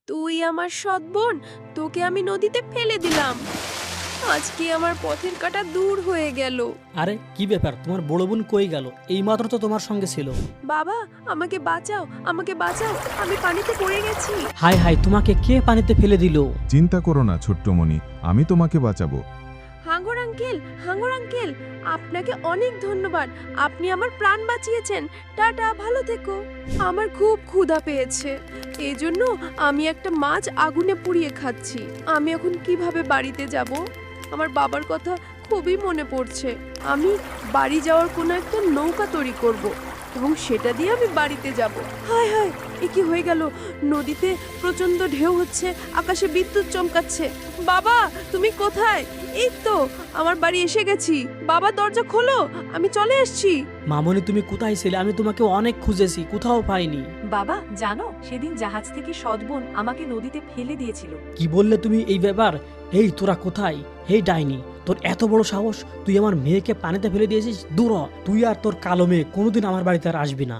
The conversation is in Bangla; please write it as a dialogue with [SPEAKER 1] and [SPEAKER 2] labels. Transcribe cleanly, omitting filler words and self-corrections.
[SPEAKER 1] তুই আমার সৎ বোন, তোকে আমি নদীতে ফেলে দিলাম। আজকে আমার পথের কাঁটা দূর হয়ে গেল।
[SPEAKER 2] আরে কি ব্যাপার, তোমার বড় বোন কই গেল? এইমাত্র তো তোমার সঙ্গে ছিল।
[SPEAKER 1] বাবা, আমাকে বাঁচাও, আমাকে বাঁচাও, আমি পানিতে পড়ে গেছি।
[SPEAKER 2] হাই হাই, তোমাকে কে পানিতে ফেলে দিল?
[SPEAKER 3] চিন্তা করো না ছোট্টমণি, আমি তোমাকে বাঁচাবো।
[SPEAKER 1] হাঙ্গর আঙ্কেল, হাঙ্গর আঙ্কেল, আপনাকে অনেক ধন্যবাদ। আপনি আমার প্রাণ বাঁচিয়েছেন। টাটা, ভালো থেকো। আমার খুব ক্ষুধা পেয়েছে, এই জন্য আমি একটা মাছ আগুনে পুড়িয়ে খাচ্ছি। আমি এখন কিভাবে বাড়িতে যাব? আমার বাবার কথা খুবই মনে পড়ছে। আমি বাড়ি যাওয়ার কোনো একটা নৌকা তৈরি করব এবং সেটা দিয়ে আমি বাড়িতে যাব। হায় হায়, এ কি হয়ে গেল? নদীতে প্রচন্ড ঢেউ হচ্ছে, আকাশে বিদ্যুৎ চমকাচ্ছে। বাবা, তুমি কোথায়? এই তো আমার বাড়ি এসে গেছি। বাবা, দরজা খোলো, আমি চলে এসেছি।
[SPEAKER 2] মামনি, তুমি কোথায় ছিলে? আমি তোমাকে অনেক খুঁজেছি, কোথাও পাইনি।
[SPEAKER 4] বাবা, জানো সেদিন জাহাজ থেকে সৎবোন আমাকে নদীতে ফেলে দিয়েছিল।
[SPEAKER 2] কি বললে তুমি এই ব্যাপার? এই তোরা কোথায়? হেই ডাইনি, তোর এত বড় সাহস, তুই আমার মেয়েকে পানিতে ফেলে দিয়েছিস? দূর হ, তুই আর তোর কালো মেয়ে কোনোদিন আমার বাড়িতে আর আসবি না।